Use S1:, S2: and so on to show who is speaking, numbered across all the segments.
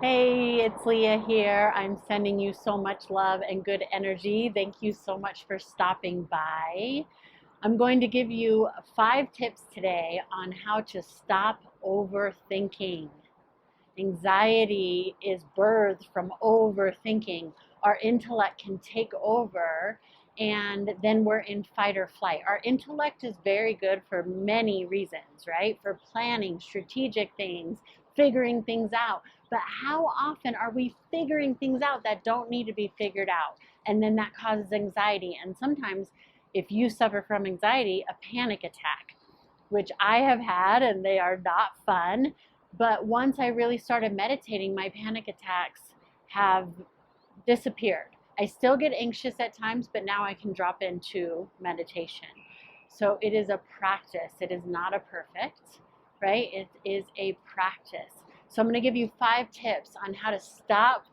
S1: Hey, it's Leah here. I'm sending you so much love and good energy. Thank you so much for stopping by. I'm going to give you 5 tips today on how to stop overthinking. Anxiety is birthed from overthinking. Our intellect can take over, and then we're in fight or flight. Our intellect is very good for many reasons, right? For planning, strategic things, figuring things out. But how often are we figuring things out that don't need to be figured out? And then that causes anxiety. And sometimes, if you suffer from anxiety, a panic attack, which I have had, and they are not fun. But once I really started meditating, my panic attacks have disappeared. I still get anxious at times, but now I can drop into meditation. So it is a practice. It is not a perfect, right? It is a practice. So I'm going to give you 5 tips on how to stop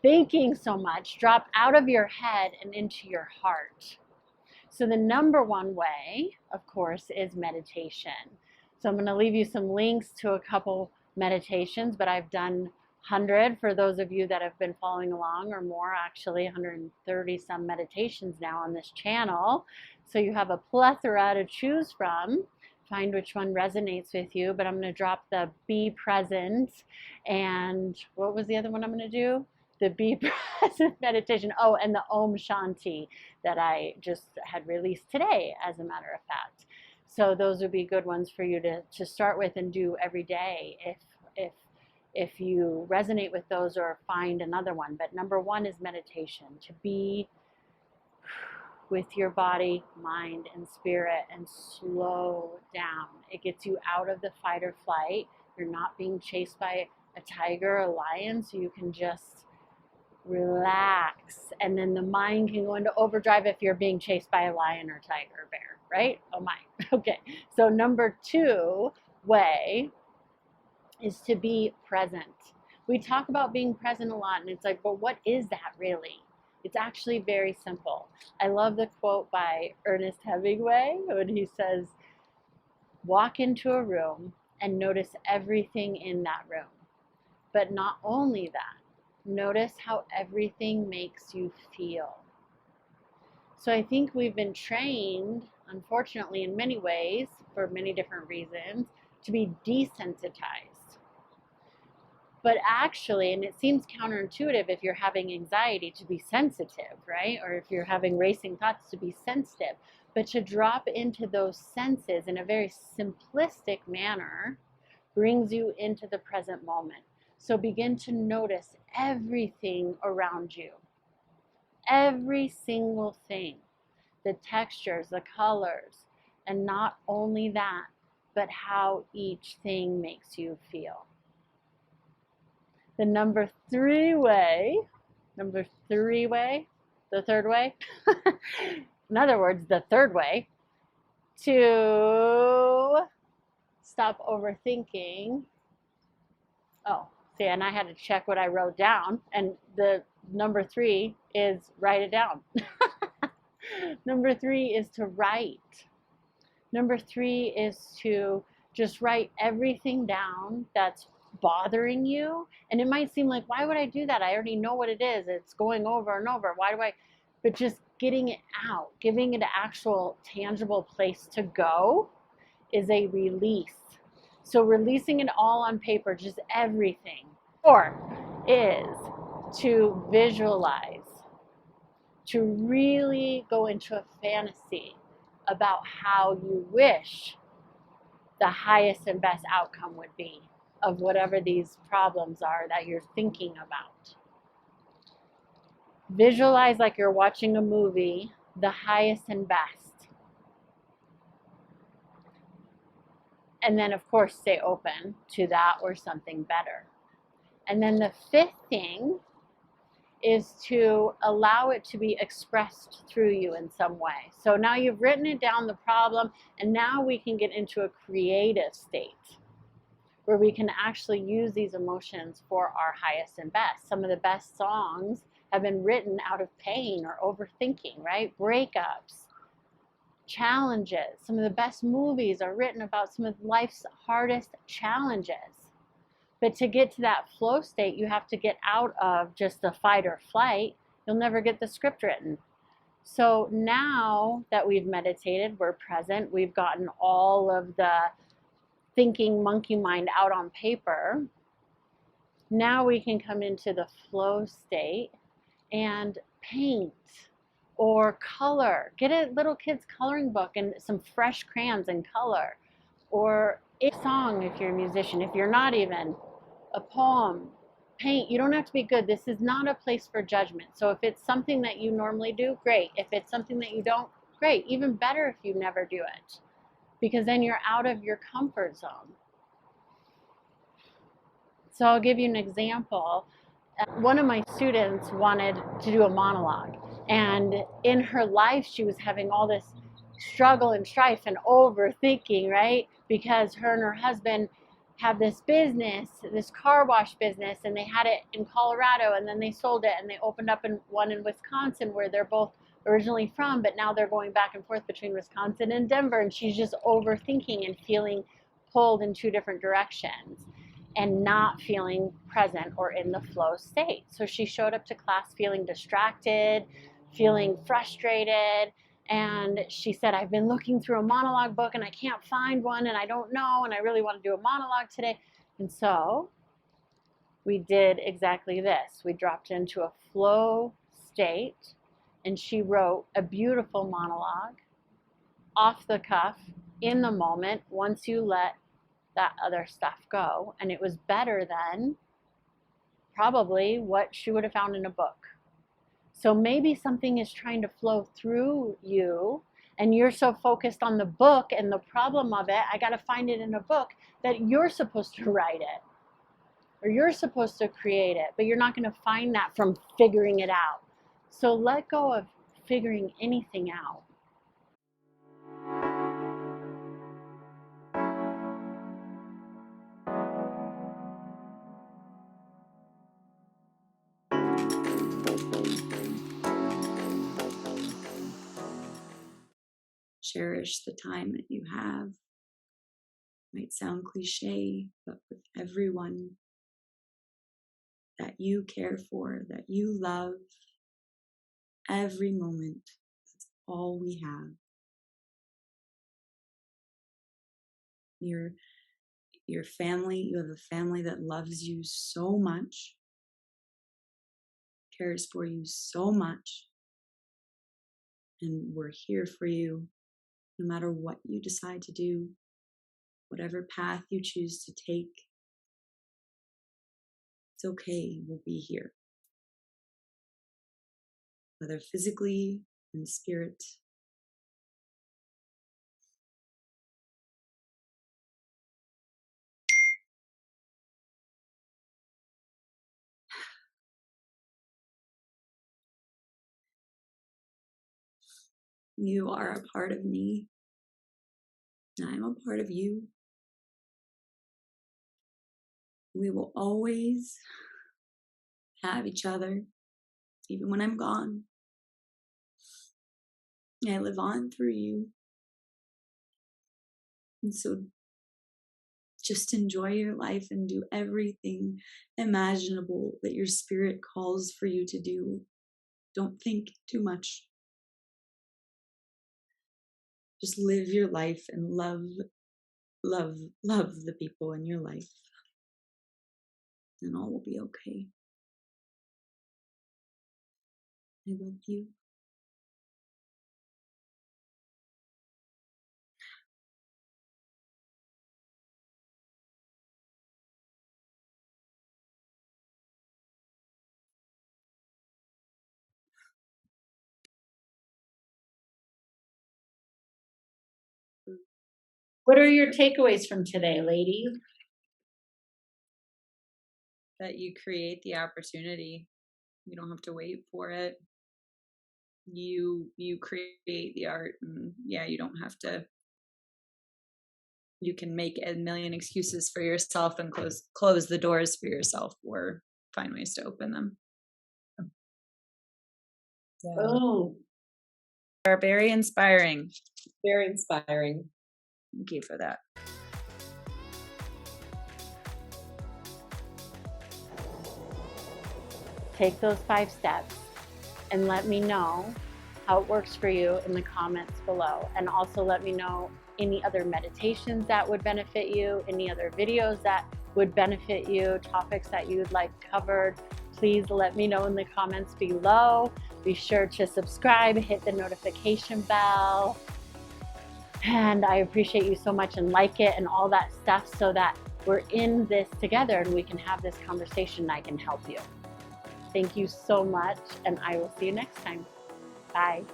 S1: thinking so much, drop out of your head and into your heart. So the number one way, of course, is meditation. So I'm going to leave you some links to a couple meditations, but I've done 100 for those of you that have been following along, or more, actually 130 some meditations now on this channel. So you have a plethora to choose from. Find which one resonates with you, but I'm going to drop the Be Present, and what was the other one I'm going to do? The Be Present meditation. Oh, and the Om Shanti that I just had released today, as a matter of fact. So those would be good ones for you to start with and do every day if you resonate with those, or find another one. But number one is meditation, to be with your body, mind, and spirit, and slow down. It gets you out of the fight or flight. You're not being chased by a tiger or a lion, so you can just relax, and then the mind can go into overdrive if you're being chased by a lion or tiger or bear, right? Oh my. Okay, so number 2 way is to be present. We talk about being present a lot, and it's like, but what is that really? It's actually very simple. I love the quote by Ernest Hemingway when he says, walk into a room and notice everything in that room. But not only that, notice how everything makes you feel. So I think we've been trained, unfortunately, in many ways, for many different reasons, to be desensitized. But actually, and it seems counterintuitive if you're having anxiety to be sensitive, right? Or if you're having racing thoughts to be sensitive. But to drop into those senses in a very simplistic manner brings you into the present moment. So begin to notice everything around you. Every single thing. The textures, the colors, and not only that, but how each thing makes you feel. The number 3 way, the third way, in other words, the third way to stop overthinking. Oh, see, and I had to check what I wrote down, and the number 3 is write it down. Number 3 is to write. Number 3 is to just write everything down that's bothering you. And it might seem like, why would I do that? I already know what it is. It's going over and over. Why do I? But just getting it out, giving it an actual tangible place to go is a release. So releasing it all on paper, just everything. 4 is to visualize, to really go into a fantasy about how you wish the highest and best outcome would be of whatever these problems are that you're thinking about. Visualize like you're watching a movie, the highest and best. And then, of course, stay open to that or something better. And then the 5th thing is to allow it to be expressed through you in some way. So now you've written it down, the problem, and now we can get into a creative state where we can actually use these emotions for our highest and best. Some of the best songs have been written out of pain or overthinking, right? Breakups, challenges. Some of the best movies are written about some of life's hardest challenges. But to get to that flow state, you have to get out of just the fight or flight. You'll never get the script written. So now that we've meditated, we're present, we've gotten all of the thinking monkey mind out on paper. Now we can come into the flow state and paint or color. Get a little kid's coloring book and some fresh crayons and color. Or a song if you're a musician. If you're not, even a poem, paint. You don't have to be good. This is not a place for judgment. So if it's something that you normally do, great. If it's something that you don't, great. Even better if you never do it, because then you're out of your comfort zone. So I'll give you an example. One of my students wanted to do a monologue, and in her life she was having all this struggle and strife and overthinking, right? Because her and her husband have this business, this car wash business, and they had it in Colorado, and then they sold it and they opened up one in Wisconsin, where they're both originally from, but now they're going back and forth between Wisconsin and Denver, and she's just overthinking and feeling pulled in two different directions and not feeling present or in the flow state. So she showed up to class feeling distracted, feeling frustrated, and she said, I've been looking through a monologue book and I can't find one, and I don't know, and I really want to do a monologue today. And so we did exactly this. We dropped into a flow state, and she wrote a beautiful monologue off the cuff, in the moment, once you let that other stuff go. And it was better than probably what she would have found in a book. So maybe something is trying to flow through you, and you're so focused on the book and the problem of it, I got to find it in a book, that you're supposed to write it or you're supposed to create it, but you're not going to find that from figuring it out. So let go of figuring anything out.
S2: Cherish the time that you have. Might sound cliche, but with everyone that you care for, that you love, every moment, that's all we have. Your family, you have a family that loves you so much, cares for you so much, and we're here for you no matter what you decide to do, whatever path you choose to take. It's okay, we'll be here. Whether physically and spirit. You are a part of me. I'm a part of you. We will always have each other, even when I'm gone. I live on through you. And so just enjoy your life and do everything imaginable that your spirit calls for you to do. Don't think too much. Just live your life and love the people in your life. And all will be okay. I love you.
S1: What are your takeaways from today, lady?
S2: That you create the opportunity. You don't have to wait for it. You create the art, and yeah, you don't have to. You can make a million excuses for yourself and close the doors for yourself, or find ways to open them.
S1: Yeah. Oh,
S2: Are very inspiring.
S3: Very inspiring.
S2: Thank you for that.
S1: Take those 5 steps and let me know how it works for you in the comments below. And also let me know any other meditations that would benefit you, any other videos that would benefit you, topics that you would like covered. Please let me know in the comments below. Be sure to subscribe, hit the notification bell. And I appreciate you so much, and like it and all that stuff, so that we're in this together and we can have this conversation and I can help you. Thank you so much, and I will see you next time. Bye.